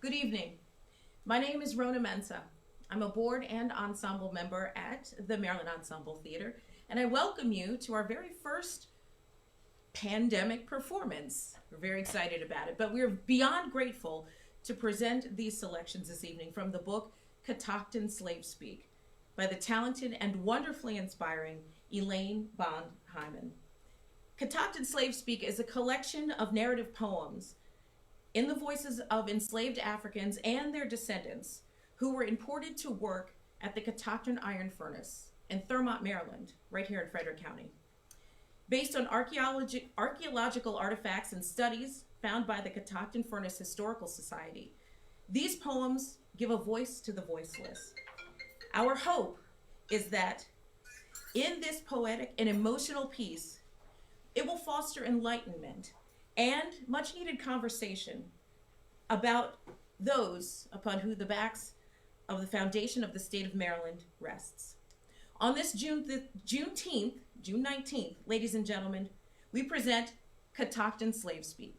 Good evening. My name is Rona Mensa. I'm a board and ensemble member at the Maryland Ensemble Theater, and I welcome you to our very first pandemic performance. We're very excited about it, but we're beyond grateful to present these selections this evening from the book Catoctin SlaveSpeak by the talented and wonderfully inspiring Elayne Bond Hyman. Catoctin SlaveSpeak is a collection of narrative poems in the voices of enslaved Africans and their descendants who were imported to work at the Catoctin Iron Furnace in Thurmont, Maryland, right here in Frederick County. Based on archaeological artifacts and studies found by the Catoctin Furnace Historical Society, these poems give a voice to the voiceless. Our hope is that in this poetic and emotional piece, it will foster enlightenment and much needed conversation about those upon whom the backs of the foundation of the state of Maryland rests. On this June 19th, ladies and gentlemen, we present Catoctin SlaveSpeak.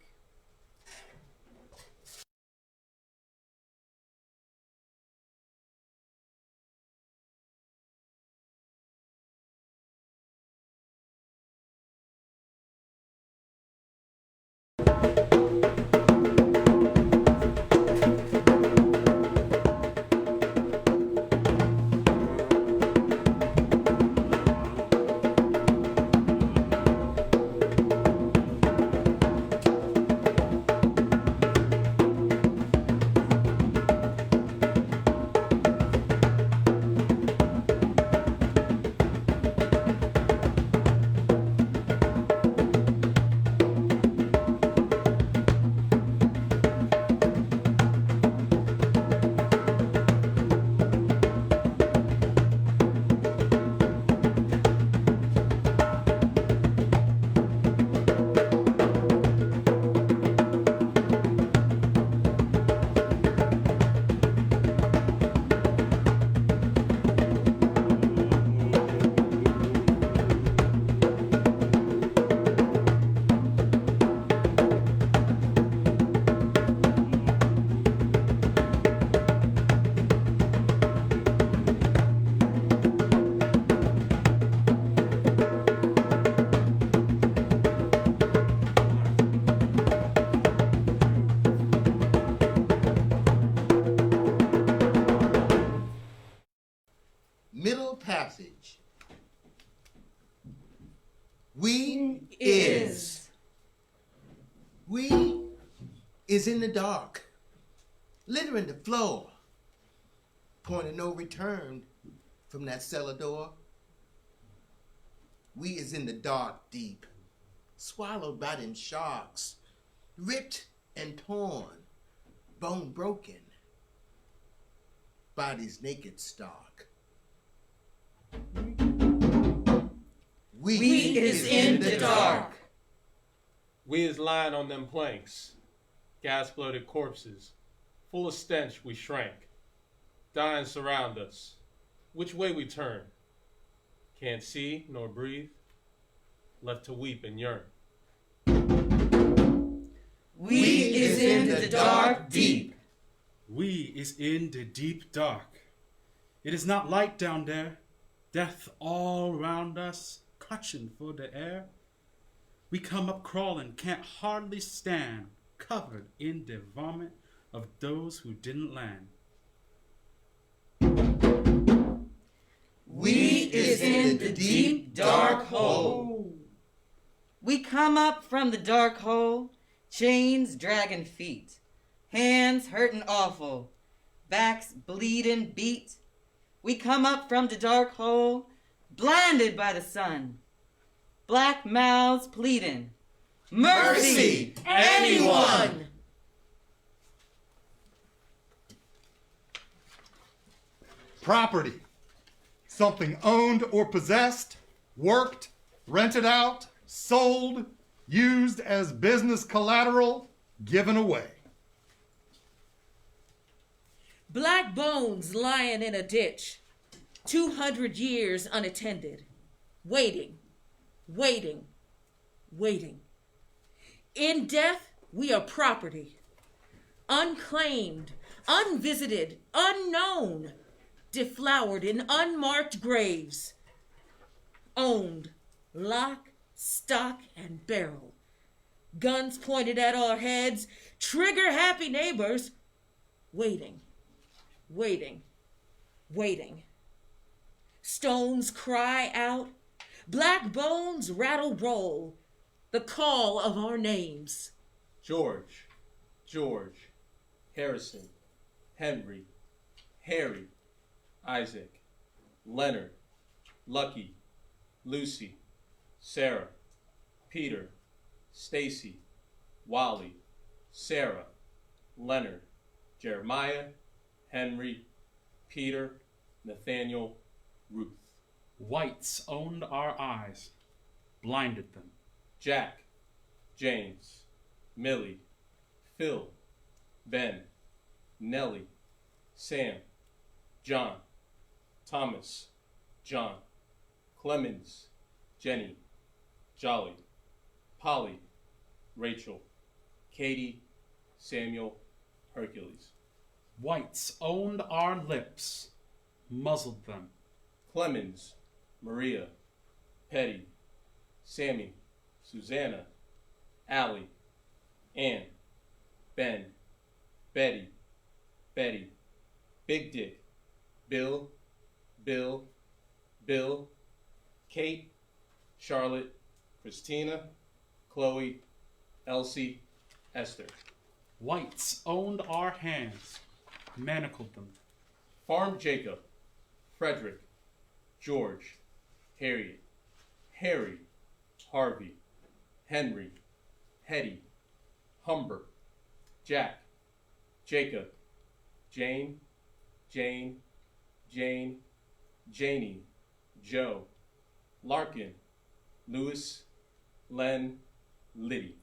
Middle passage. We is in the dark, littering the floor, point of no return from that cellar door. We is in the dark deep, swallowed by them sharks, ripped and torn, bone broken, bodies naked stark. We is in the dark. We is lying on them planks, gas-bloated corpses, full of stench we shrank. Dying surround us. Which way we turn? Can't see nor breathe, left to weep and yearn. We is in the dark deep. We is in the deep dark. It is not light down there. Death all round us, clutching for the air. We come up crawling, can't hardly stand, covered in the vomit of those who didn't land. We is in the deep dark hole. We come up from the dark hole, chains dragging feet, hands hurting awful, backs bleeding beat. We come up from the dark hole, blinded by the sun, black mouths pleading, mercy, anyone! Property. Something owned or possessed, worked, rented out, sold, used as business collateral, given away. Black bones lying in a ditch, 200 years unattended, waiting. In death, we are property. unclaimed, unvisited, unknown, deflowered in unmarked graves, owned, lock, stock, and barrel, guns pointed at our heads, trigger-happy neighbors, waiting, waiting, waiting. Stones cry out, black bones rattle roll, the call of our names. George, Harrison, Henry, Harry, Isaac, Leonard, Lucky, Lucy, Sarah, Peter, Stacy, Wally, Sarah, Leonard, Jeremiah, Henry, Peter, Nathaniel, Ruth. Whites owned our eyes, blinded them. Jack, James, Millie, Phil, Ben, Nellie, Sam, John, Thomas, John, Clemens, Jenny, Jolly, Polly, Rachel, Katie, Samuel, Hercules. Whites owned our lips, muzzled them. Clemens, Maria, Petty, Sammy, Susanna, Allie, Ann, Ben, Betty, Betty, Big Dick, Bill, Kate, Charlotte, Christina, Chloe, Elsie, Esther. Whites owned our hands, manacled them. Farm Jacob, Frederick, George, Harriet, Harry, Harvey, Henry, Hetty, Humber, Jack, Jacob, Jane, Janie, Joe, Larkin, Lewis, Len, Liddy.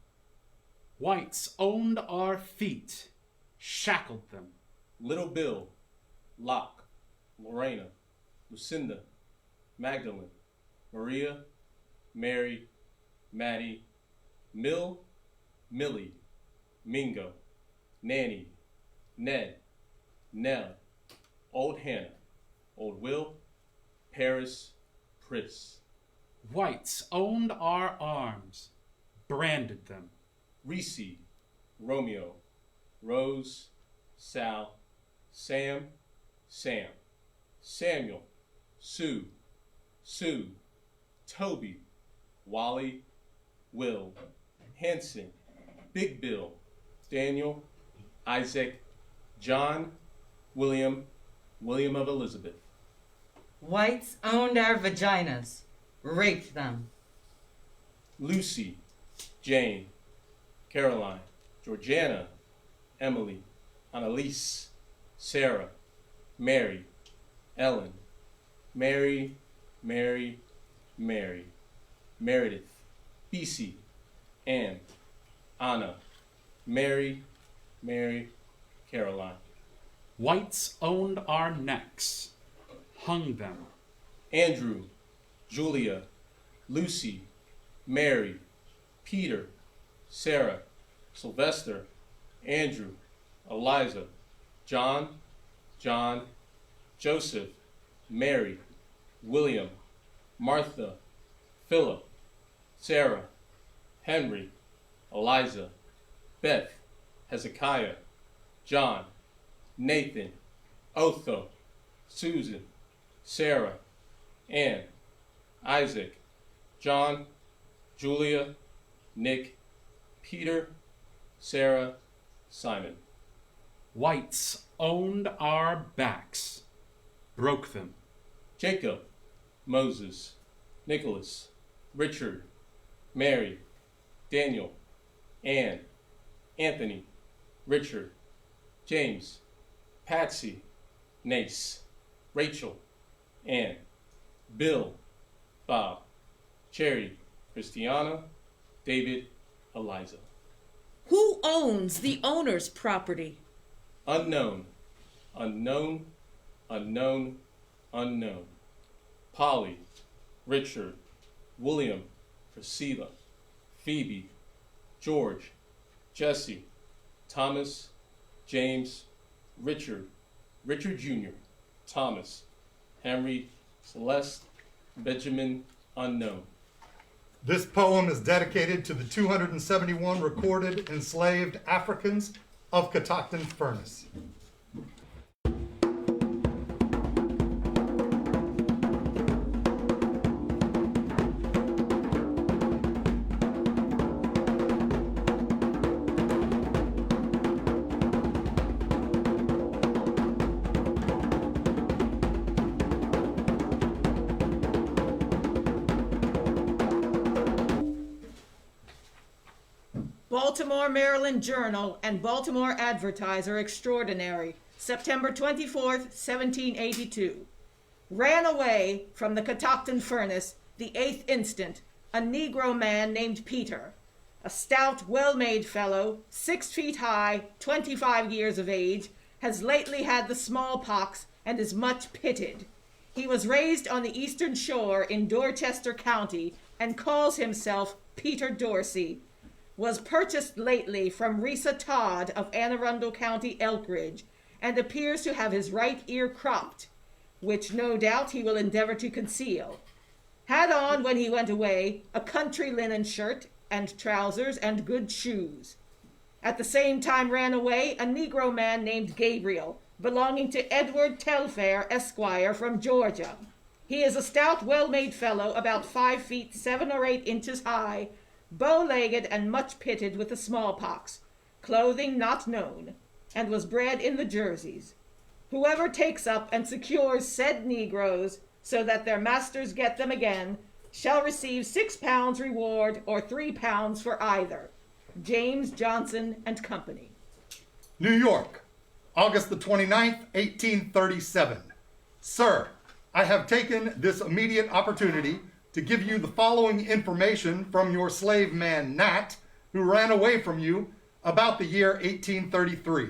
Whites owned our feet, shackled them. Little Bill, Locke, Lorena, Lucinda, Magdalene, Maria, Mary, Maddie, Mill, Millie, Mingo, Nanny, Ned, Nell, Old Hannah, Old Will, Paris, Pris. Whites owned our arms, branded them. Reese, Romeo, Rose, Sal, Sam, Samuel, Sue, Toby, Wally, Will, Hanson, Big Bill, Daniel, Isaac, John, William of Elizabeth. Whites owned our vaginas, raped them. Lucy, Jane, Caroline, Georgiana, Emily, Annalise, Sarah, Mary, Ellen, Mary, Meredith, Bisi, Anne, Anna, Mary, Caroline. Whites owned our necks, hung them. Andrew, Julia, Lucy, Mary, Peter, Sarah, Sylvester, Andrew, Eliza, John, Joseph, Mary, William, Martha, Philip, Sarah, Henry, Eliza, Beth, Hezekiah, John, Nathan, Otho, Susan, Sarah, Ann, Isaac, John, Julia, Nick, Peter, Sarah, Simon. Whites owned our backs, broke them. Jacob, Moses, Nicholas, Richard, Mary, Daniel, Anne, Anthony, Richard, James, Patsy, Nace, Rachel, Ann, Bill, Bob, Cherry, Christiana, David, Eliza. Who owns the owner's property? Unknown. Polly, Richard, William, Priscilla, Phoebe, George, Jesse, Thomas, James, Richard Jr., Thomas, Henry, Celeste, Benjamin, unknown. This poem is dedicated to the 271 recorded enslaved Africans of Catoctin Furnace. Baltimore, Maryland Journal and Baltimore Advertiser Extraordinary, September 24th, 1782. Ran away from the Catoctin Furnace the 8th instant, a Negro man named Peter, a stout, well-made fellow, 6 feet high, 25 years of age, has lately had the smallpox and is much pitted. He was raised on the eastern shore in Dorchester County and calls himself Peter Dorsey. Was purchased lately from Risa Todd of Anne Arundel County, Elkridge, and appears to have his right ear cropped, which no doubt he will endeavor to conceal. Had on, when he went away, a country linen shirt and trousers and good shoes. At the same time ran away a Negro man named Gabriel, belonging to Edward Telfair, Esquire, from Georgia. He is a stout, well-made fellow, about 5 feet 7 or 8 inches high, bow-legged and much pitted with the smallpox, clothing not known, and was bred in the Jerseys. Whoever takes up and secures said Negroes, so that their masters get them again, shall receive £6 reward or £3 for either. James Johnson and Company. New York, August the 29th, 1837. Sir, I have taken this immediate opportunity to give you the following information from your slave man Nat, who ran away from you about the year 1833.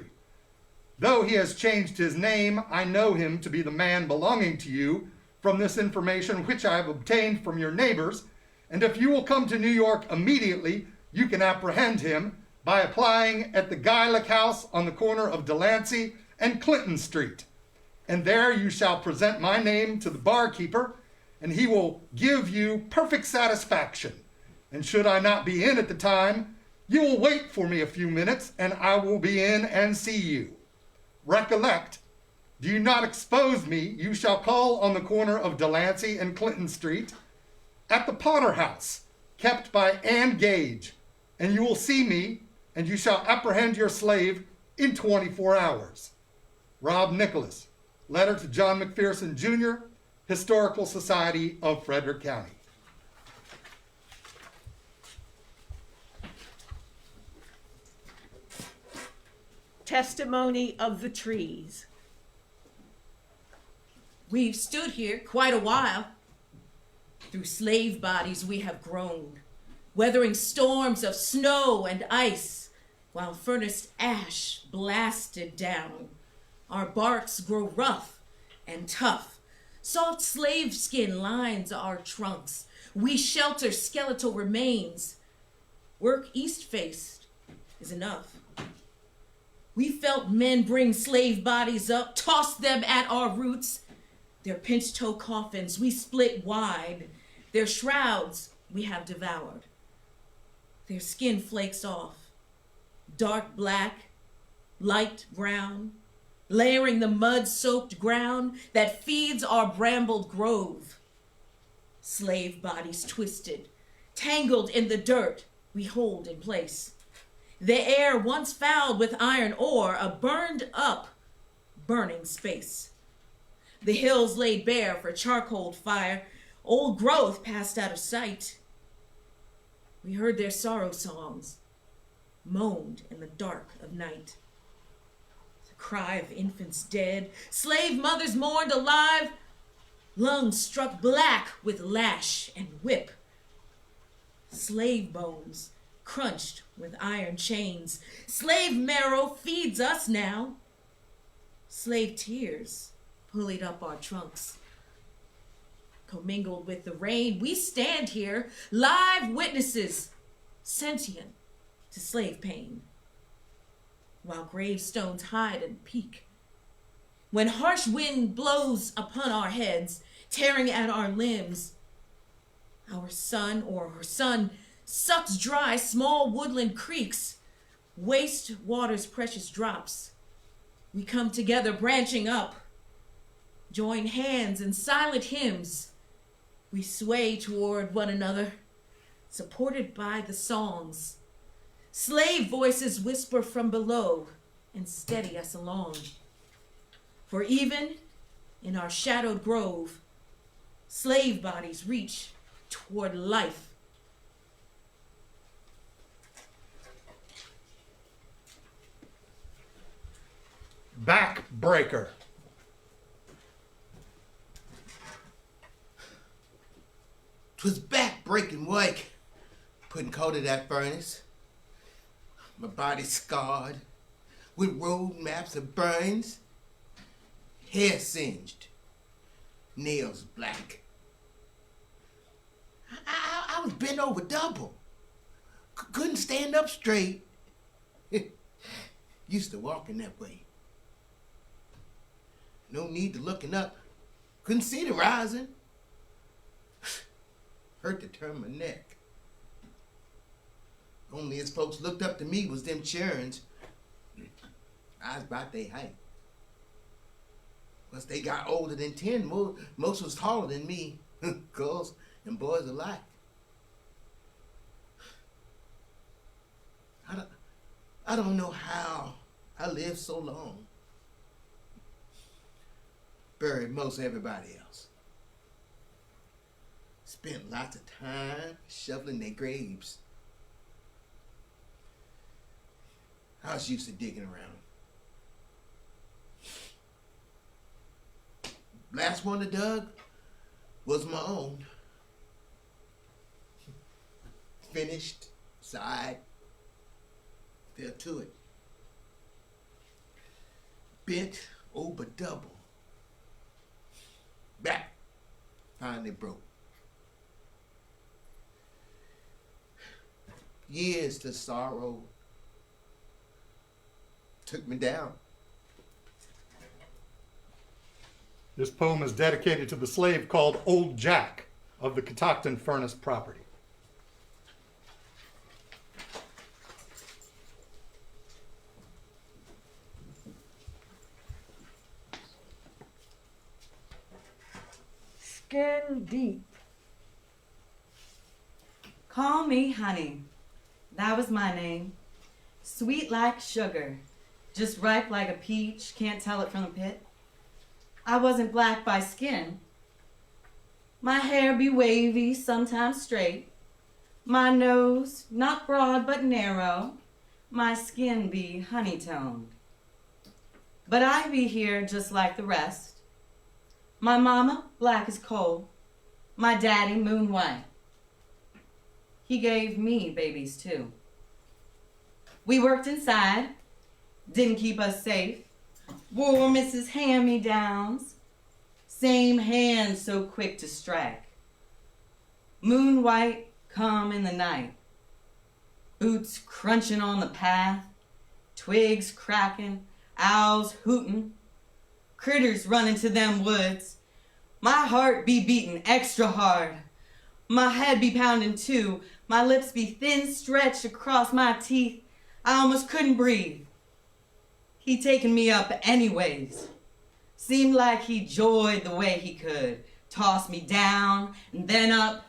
Though he has changed his name, I know him to be the man belonging to you from this information which I have obtained from your neighbors, and if you will come to New York immediately, you can apprehend him by applying at the Guylick House on the corner of Delancey and Clinton Street. And there you shall present my name to the barkeeper, and he will give you perfect satisfaction. And should I not be in at the time, you will wait for me a few minutes, and I will be in and see you. Recollect, do you not expose me, you shall call on the corner of Delancey and Clinton Street at the Potter House, kept by Ann Gage, and you will see me, and you shall apprehend your slave in 24 hours. Rob Nicholas, letter to John McPherson, Jr., Historical Society of Frederick County. Testimony of the Trees. We've stood here quite a while. Through slave bodies we have grown, weathering storms of snow and ice, while furnace ash blasted down. Our barks grow rough and tough. Soft slave skin lines our trunks. We shelter skeletal remains. Work east-faced is enough. We felt men bring slave bodies up, toss them at our roots. Their pinch-toe coffins we split wide. Their shrouds we have devoured. Their skin flakes off, dark black, light brown, layering the mud-soaked ground that feeds our brambled grove. Slave bodies twisted, tangled in the dirt we hold in place. The air once fouled with iron ore, a burned up, burning space. The hills laid bare for charcoal fire, old growth passed out of sight. We heard their sorrow songs, moaned in the dark of night. Cry of infants dead, slave mothers mourned alive, lungs struck black with lash and whip. Slave bones crunched with iron chains, slave marrow feeds us now. Slave tears pullied up our trunks. Commingled with the rain, we stand here, live witnesses, sentient to slave pain. while gravestones hide and peek. When harsh wind blows upon our heads, tearing at our limbs, our son or her son sucks dry small woodland creeks, waste water's precious drops. We come together branching up, join hands in silent hymns. We sway toward one another, supported by the songs. Slave voices whisper from below and steady us along. For even in our shadowed grove, slave bodies reach toward life. Backbreaker. "'Twas back-breaking work, putting coal to that furnace. My body scarred, with road maps of burns, hair singed, nails black. I was bent over double, couldn't stand up straight. Used to walking that way. No need to looking up, couldn't see the rising. Hurt to turn my neck. Only as folks looked up to me was them churns. I was about their height. Once they got older than 10, most was taller than me. Girls and boys alike. I don't know how I lived so long. Buried most everybody else. Spent lots of time shoveling their graves. I was used to digging around. Last one I dug was my own. Finished, sighed, fell to it. Bent over double. Back, finally broke. Years to sorrow took me down. This poem is dedicated to the slave called Old Jack of the Catoctin Furnace property. Skin deep. Call me honey. That was my name. Sweet like sugar. Just ripe like a peach. Can't tell it from the pit. I wasn't black by skin. My hair be wavy, sometimes straight. My nose, not broad but narrow. My skin be honey-toned. But I be here just like the rest. My mama, black as coal. My daddy, moon white. He gave me babies too. We worked inside, didn't keep us safe. Wore Mrs. Hand-me-downs. Same hands so quick to strike. Moon white come in the night. Boots crunching on the path. Twigs cracking. Owls hooting. Critters running to them woods. My heart be beating extra hard. My head be pounding too. My lips be thin stretched across my teeth. I almost couldn't breathe. He taken me up anyways. Seemed like he joyed the way he could. Toss me down and then up.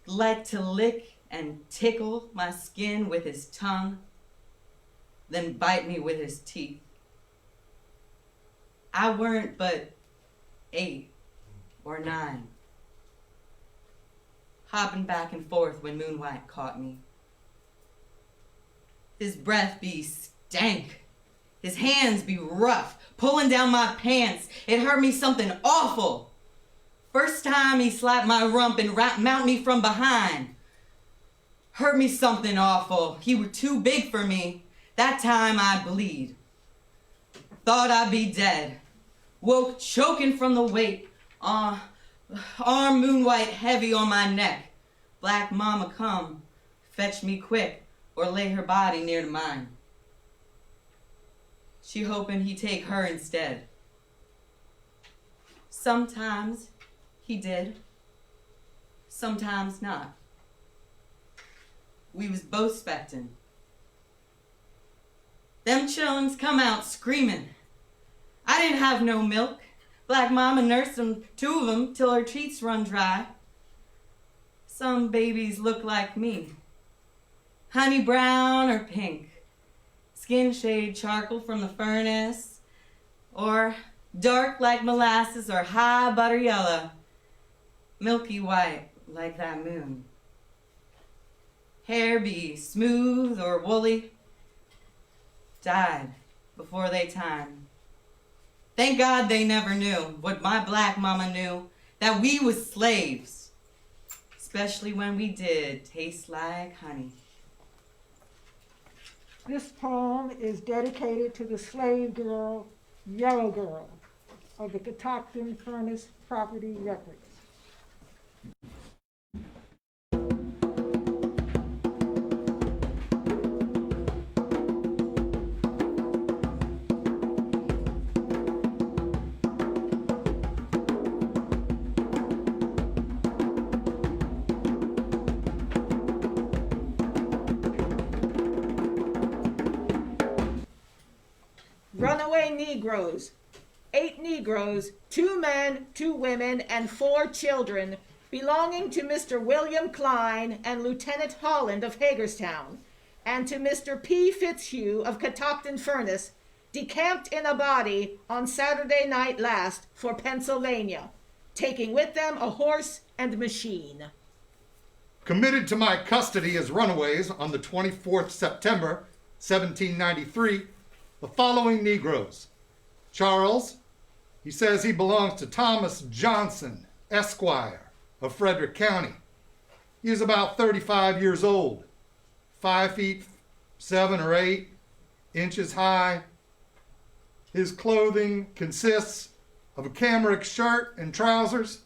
Like to lick and tickle my skin with his tongue. Then bite me with his teeth. I weren't but 8 or 9. Hopping back and forth when Moonwhite caught me. His breath be stank. His hands be rough, pulling down my pants. It hurt me something awful. First time he slapped my rump and mount me from behind. Hurt me something awful. He were too big for me. That time I'd bleed. Thought I'd be dead. Woke choking from the weight. Arm Moonwhite heavy on my neck. Black mama come. Fetch me quick or lay her body near to mine. she hoping he take her instead. Sometimes he did, sometimes not. We was both spectin'. Them chillins come out screamin'. I didn't have no milk. Black mama nursed them, 2 of them, till her teats run dry. Some babies look like me. Honey brown or pink. Skin shade charcoal from the furnace. Or dark like molasses or high butter yellow. Milky white like that moon. Hair be smooth or woolly. Died before they time. Thank God they never knew what my black mama knew, that we was slaves, especially when we did taste like honey. This poem is dedicated to the slave girl, Yellow Girl, of the Catoctin Furnace Property Records. Runaway Negros. 8 Negroes, 2 men, 2 women, and 4 children, belonging to Mr. William Klein and Lieutenant Holland of Hagerstown, and to Mr. P. Fitzhugh of Catoctin Furnace, decamped in a body on Saturday night last for Pennsylvania, taking with them a horse and machine. Committed to my custody as runaways on the 24th September, 1793, the following Negroes. Charles, he says he belongs to Thomas Johnson, Esquire, of Frederick County. He is about 35 years old, 5 feet 7 or 8 inches high. His clothing consists of a cambric shirt and trousers.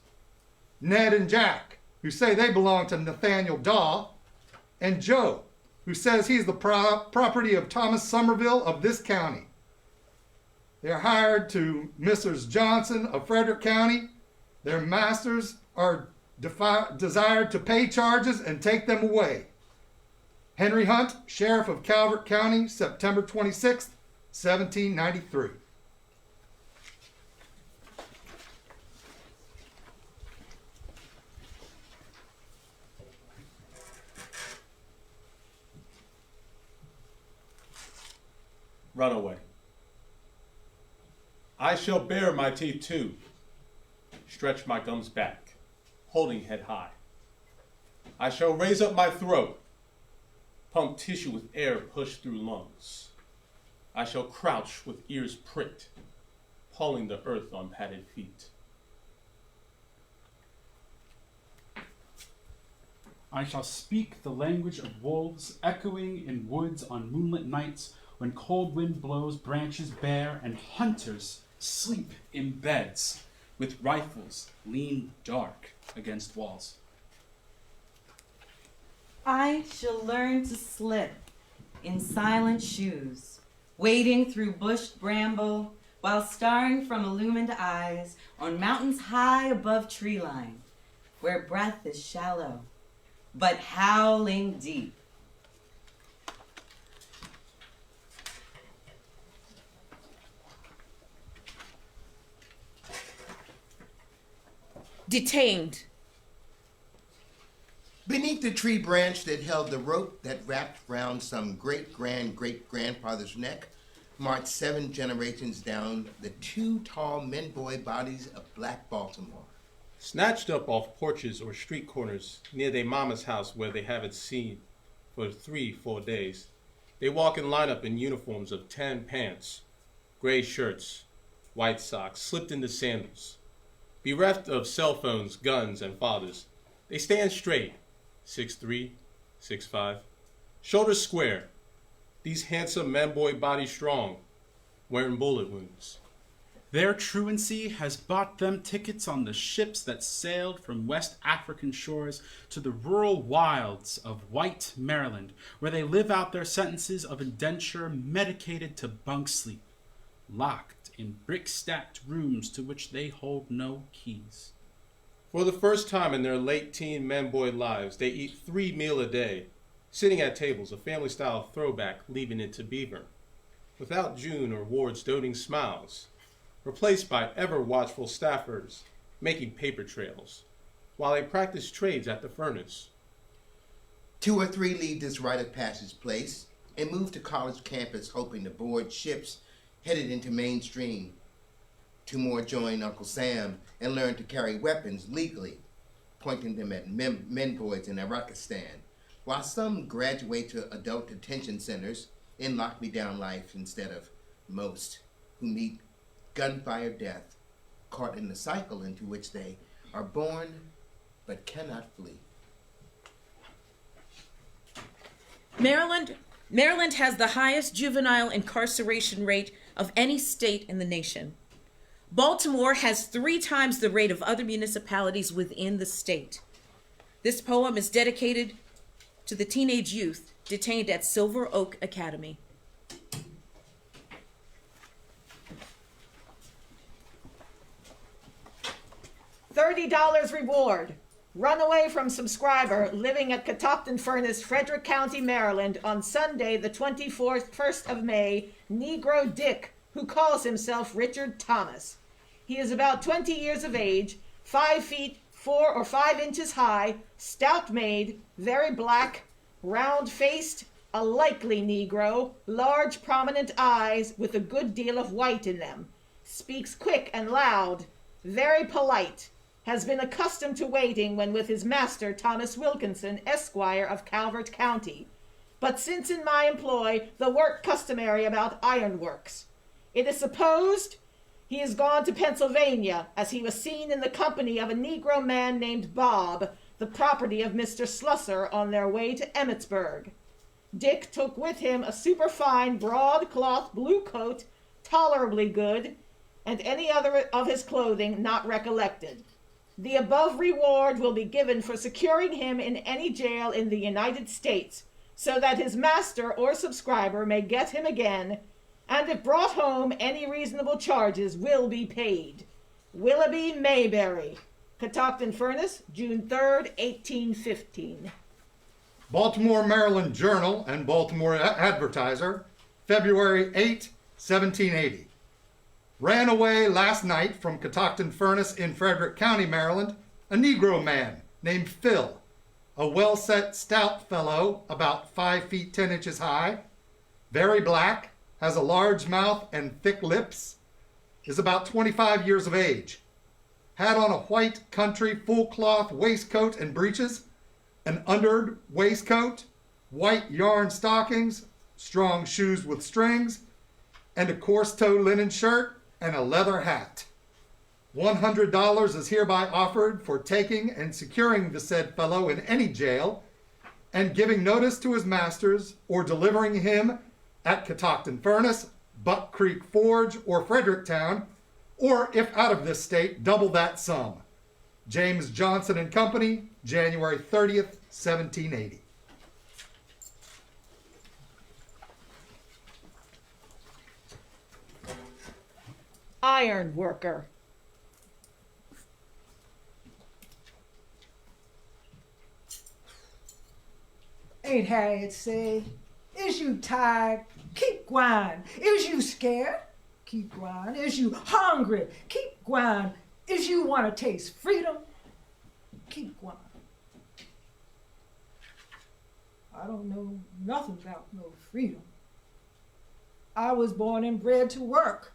Ned and Jack, who say they belong to Nathaniel Daw, and Joe, who says he's the property of Thomas Somerville of this county. They're hired to Messrs. Johnson of Frederick County. Their masters are desired to pay charges and take them away. Henry Hunt, Sheriff of Calvert County, September 26th, 1793. Runaway. I shall bare my teeth too, stretch my gums back, holding head high. I shall raise up my throat, pump tissue with air pushed through lungs. I shall crouch with ears pricked, pawing the earth on padded feet. I shall speak the language of wolves, echoing in woods on moonlit nights when cold wind blows branches bare and hunters sleep in beds with rifles lean dark against walls. I shall learn to slip in silent shoes, wading through bushed bramble while staring from illumined eyes on mountains high above tree line, where breath is shallow but howling deep. Detained. Beneath the tree branch that held the rope that wrapped round some great-grandfather's neck, marched 7 generations down the 2 tall men-boy bodies of Black Baltimore. Snatched up off porches or street corners near their mama's house where they haven't seen for 3 full days. They walk in lineup in uniforms of tan pants, gray shirts, white socks, slipped into sandals. Bereft of cell phones, guns, and fathers, they stand straight, 6'3", 6'5", shoulders square, these handsome man-boy bodies strong, wearing bullet wounds. Their truancy has bought them tickets on the ships that sailed from West African shores to the rural wilds of white Maryland, where they live out their sentences of indenture medicated to bunk sleep. locked in brick-stacked rooms to which they hold no keys. For the first time in their late teen men-boy lives, they eat 3 meals a day, sitting at tables, a family-style throwback leaving into Beaver, without June or Ward's doting smiles, replaced by ever-watchful staffers making paper trails, while they practice trades at the furnace. 2 or 3 leave this rite of passage place and move to college campus hoping to board ships headed into mainstream. 2 more join Uncle Sam and learn to carry weapons legally, pointing them at men boys in Iraqistan, while some graduate to adult detention centers in lock-me-down life instead of most, who meet gunfire death, caught in the cycle into which they are born but cannot flee. Maryland has the highest juvenile incarceration rate of any state in the nation. Baltimore has 3 times the rate of other municipalities within the state. This poem is dedicated to the teenage youth detained at Silver Oak Academy. $30 reward. Runaway from subscriber living at Catoctin Furnace, Frederick County, Maryland, on Sunday, the 1st of May, Negro Dick, who calls himself Richard Thomas. He is about 20 years of age, 5 feet 4 or 5 inches high, stout-made, very black, round-faced, a likely Negro, large prominent eyes with a good deal of white in them, speaks quick and loud, very polite, has been accustomed to waiting when with his master, Thomas Wilkinson, Esquire of Calvert County, but since in my employ, the work customary about ironworks. It is supposed he has gone to Pennsylvania, as he was seen in the company of a Negro man named Bob, the property of Mr. Slusser, on their way to Emmitsburg. Dick took with him a superfine broadcloth blue coat, tolerably good, and any other of his clothing not recollected. The above reward will be given for securing him in any jail in the United States, so that his master or subscriber may get him again, and if brought home, any reasonable charges will be paid. Willoughby Mayberry, Catoctin Furnace, June 3rd, 1815. Baltimore, Maryland Journal and Baltimore Advertiser, February 8, 1780. Ran away last night from Catoctin Furnace in Frederick County, Maryland, a Negro man named Phil, a well-set, stout fellow, about 5 feet 10 inches high, very black, has a large mouth and thick lips, is about 25 years of age, had on a white country full cloth waistcoat and breeches, an undered waistcoat, white yarn stockings, strong shoes with strings, and a coarse toe linen shirt and a leather hat. $100 is hereby offered for taking and securing the said fellow in any jail and giving notice to his masters or delivering him at Catoctin Furnace, Buck Creek Forge, or Fredericktown, or if out of this state, double that sum. James Johnson and Company, January 30th, 1780. Iron worker. Ain't Harriet say, is you tired? Keep gwine. Is you scared? Keep gwine. Is you hungry? Keep gwine. Is you want to taste freedom? Keep gwine. I don't know nothing about no freedom. I was born and bred to work.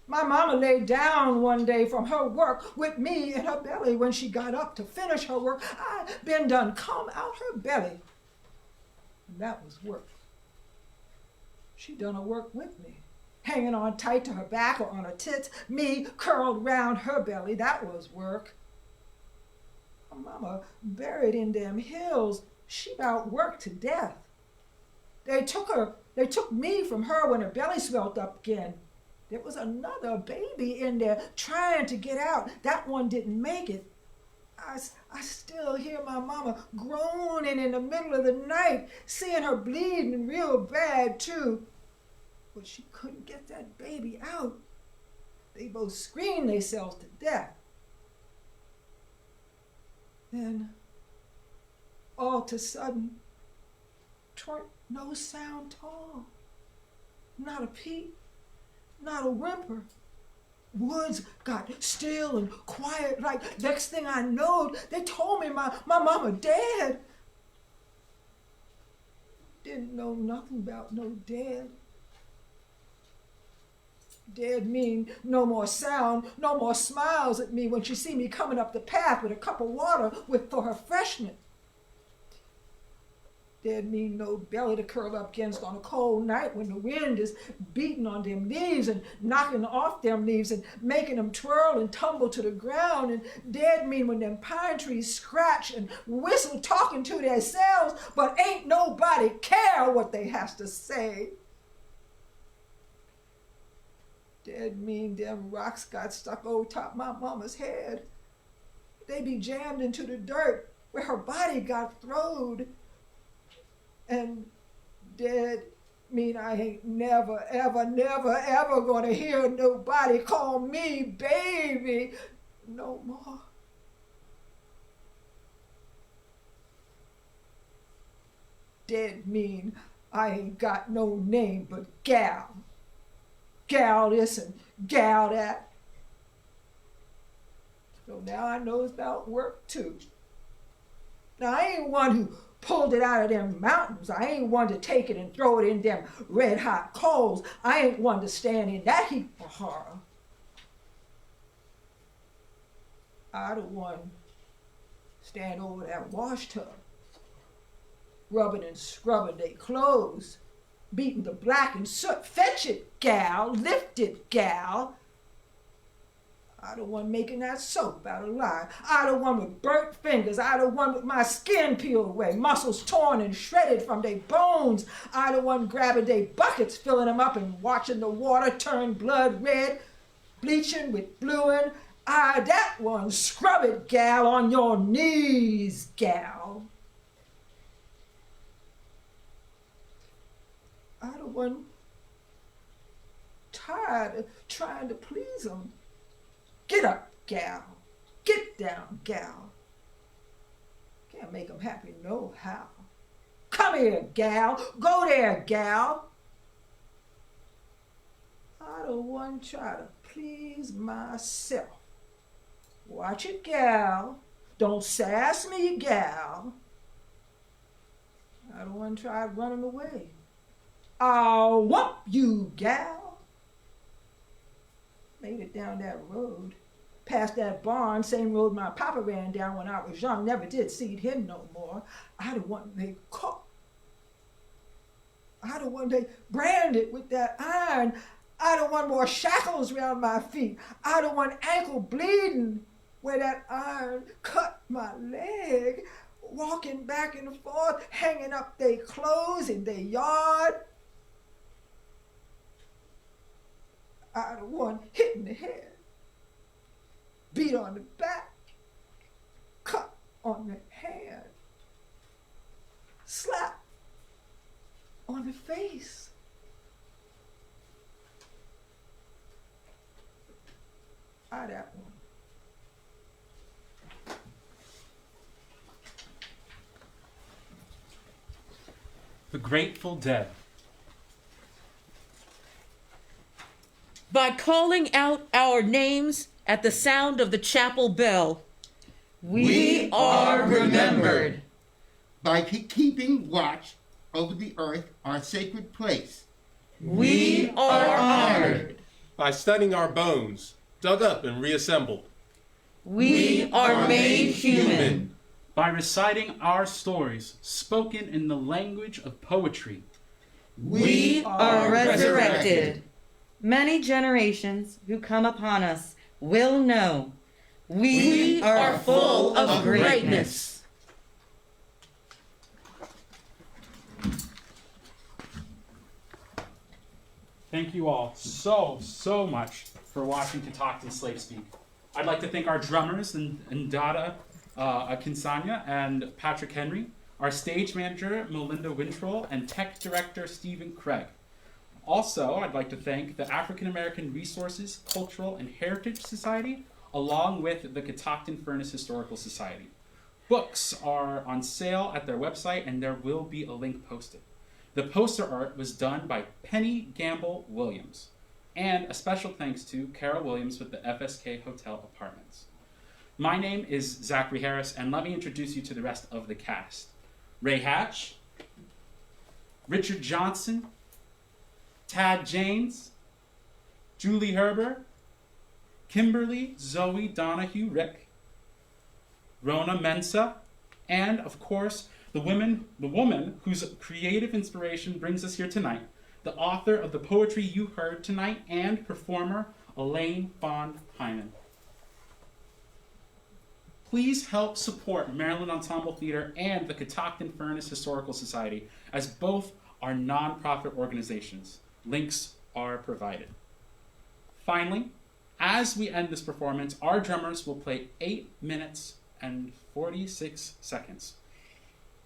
My mama laid down one day from her work with me in her belly. When she got up to finish her work, I been done come out her belly. And that was work. She done her work with me, hanging on tight to her back or on her tits, me curled round her belly. That was work. My mama buried in them hills. She about worked to death. They took me from her when her belly swelled up again. There was another baby in there trying to get out. That one didn't make it. I still hear my mama groaning in the middle of the night, seeing her bleeding real bad too. but she couldn't get that baby out. They both screamed themselves to death. Then, all to sudden, twerk, no sound at all. Not a peep, not a whimper. Woods got still and quiet, like next thing I knowed, they told me my mama dead. Didn't know nothing about no dead. Dead mean no more sound, no more smiles at me when she see me coming up the path with a cup of water for her freshening. Dead mean no belly to curl up against on a cold night when the wind is beating on them leaves and knocking off them leaves and making them twirl and tumble to the ground. And dead mean when them pine trees scratch and whistle talking to themselves, but ain't nobody care what they has to say. Dead mean them rocks got stuck over top my mama's head. They be jammed into the dirt where her body got throwed. And dead mean I ain't never, ever, never, ever gonna hear nobody call me baby no more. Dead mean I ain't got no name but gal. Gal this and gal that. So now I knows about work too. Now I ain't one who pulled it out of them mountains. I ain't one to take it and throw it in them red hot coals. I ain't one to stand in that heap of horror. I the one stand over that wash tub, rubbing and scrubbing they clothes, beating the black and soot. Fetch it, gal, lift it, gal. I the one making that soap out of lye. I the one with burnt fingers. I the one with my skin peeled away, muscles torn and shredded from they bones. I the one grabbing they buckets, filling them up and watching the water turn blood red, bleaching with bluing. I that one, scrub it, gal, on your knees, gal. I the one tired of trying to please 'em. Get up, gal. Get down, gal. Can't make 'em happy no how. Come here, gal. Go there, gal. I the one try to please myself. Watch it, gal. Don't sass me, gal. I the one tried running away. I'll whoop you, gal. Made it down that road, past that barn, same road my papa ran down when I was young. Never did see him no more. I the one they caught. I the one they branded with that iron. I the one wore shackles around my feet. I the one ankle bleeding where that iron cut my leg. Walking back and forth, hanging up they clothes in their yard. I the one hit in the head, beat on the back, cut on the hand, slap on the face. I that one. The Grateful Dead. By calling out our names at the sound of the chapel bell, We are remembered. By keeping watch over the earth, our sacred place. We are honored. By studying our bones, dug up and reassembled. We are made human. By reciting our stories, spoken in the language of poetry. We are resurrected. Many generations who come upon us will know we are full of greatness. Thank you all so much for watching Catoctin SlaveSpeak. I'd like to thank our drummers and Dada Kinsanya and Patrick Henry, our stage manager Melinda Wintroll, and tech director Stephen Craig. Also, I'd like to thank the African American Resources, Cultural, and Heritage Society, along with the Catoctin Furnace Historical Society. Books are on sale at their website, and there will be a link posted. The poster art was done by Penny Gamble Williams. And a special thanks to Carol Williams with the FSK Hotel Apartments. My name is Zachary Harris, and let me introduce you to the rest of the cast. Ray Hatch, Richard Johnson, Tad James, Julie Herber, Kimberly Zoe Donahue Rick, Rona Mensa, and of course, the woman whose creative inspiration brings us here tonight, the author of the poetry you heard tonight and performer, Elayne Bond Hyman. Please help support Maryland Ensemble Theater and the Catoctin Furnace Historical Society, as both are nonprofit organizations. Links are provided. Finally, as we end this performance, our drummers will play 8 minutes and 46 seconds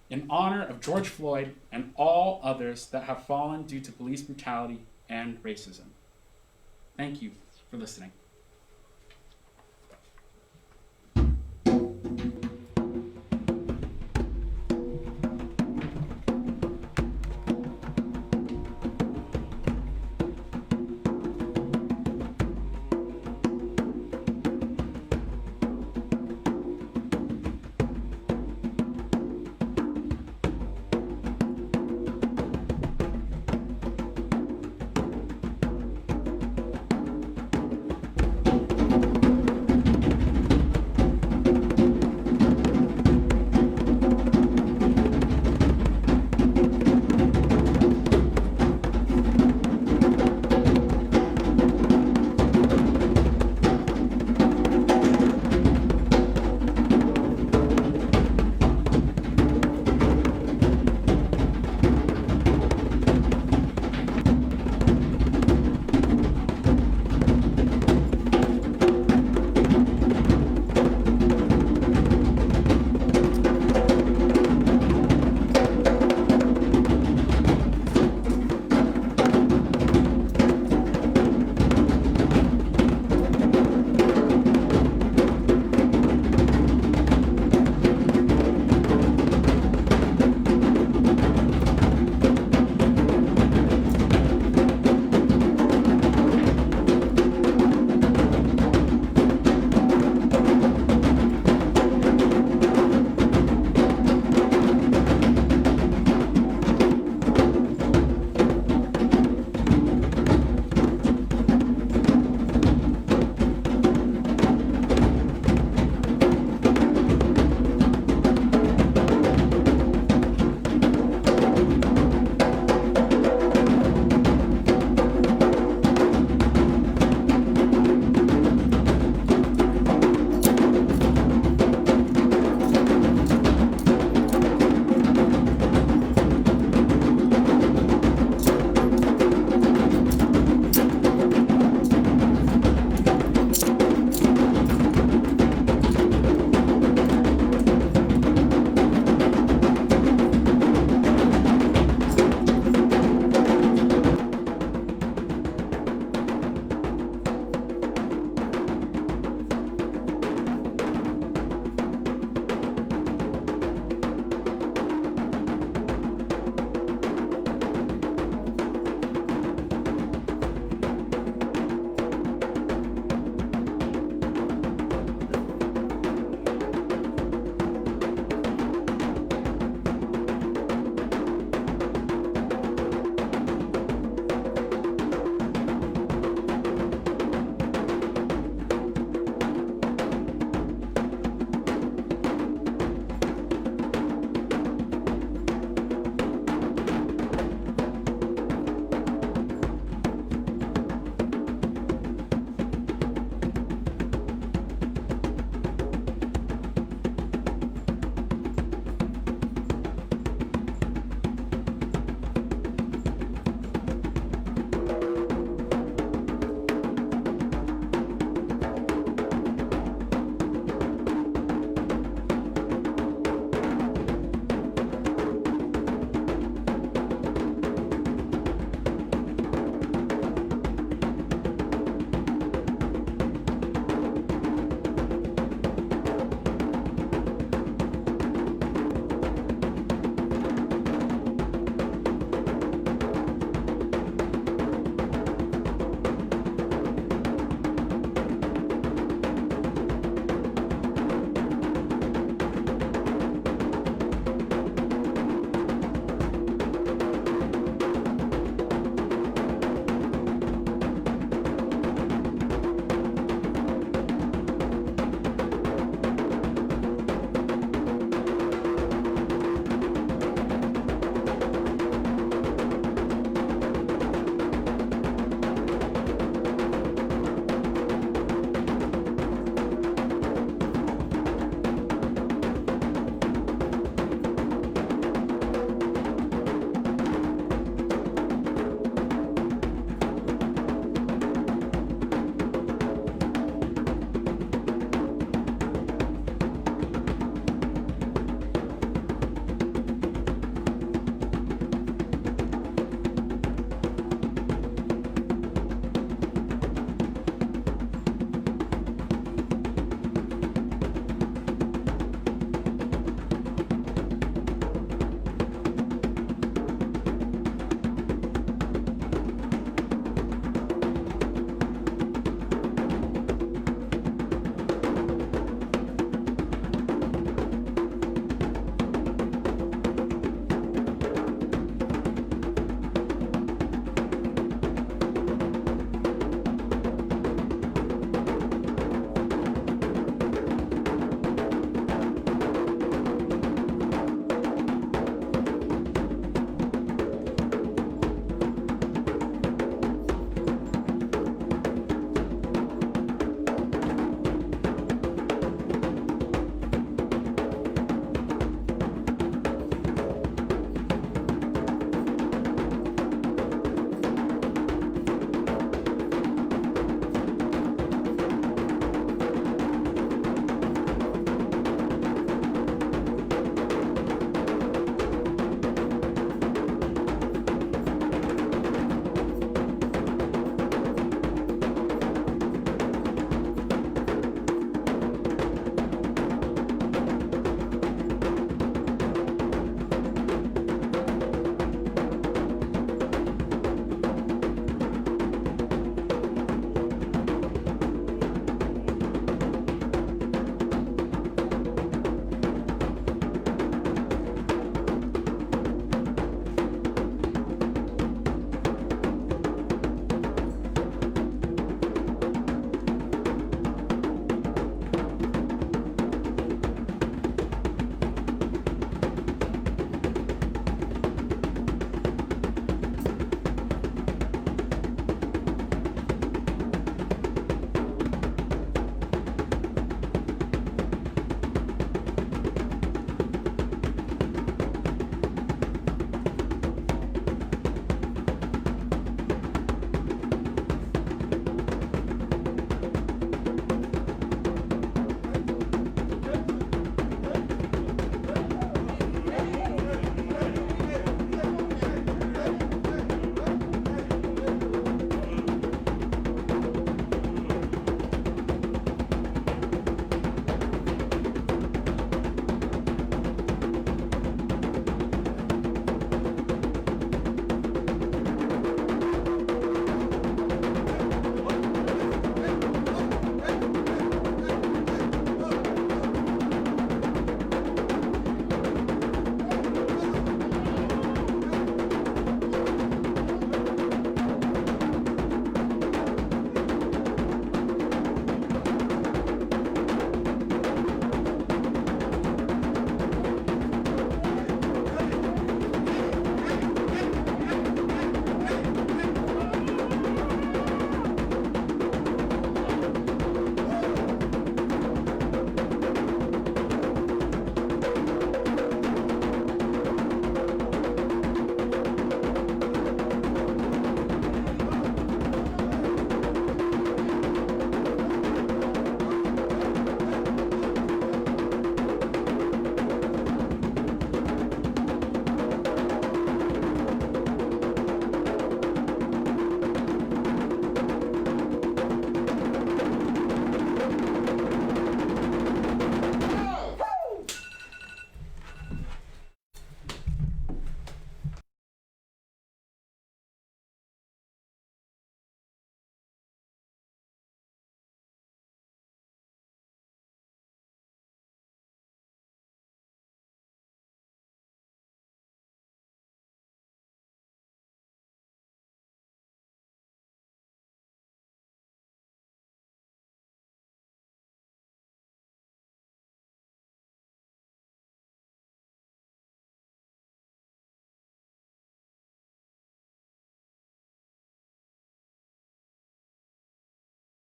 in honor of George Floyd and all others that have fallen due to police brutality and racism. Thank you for listening.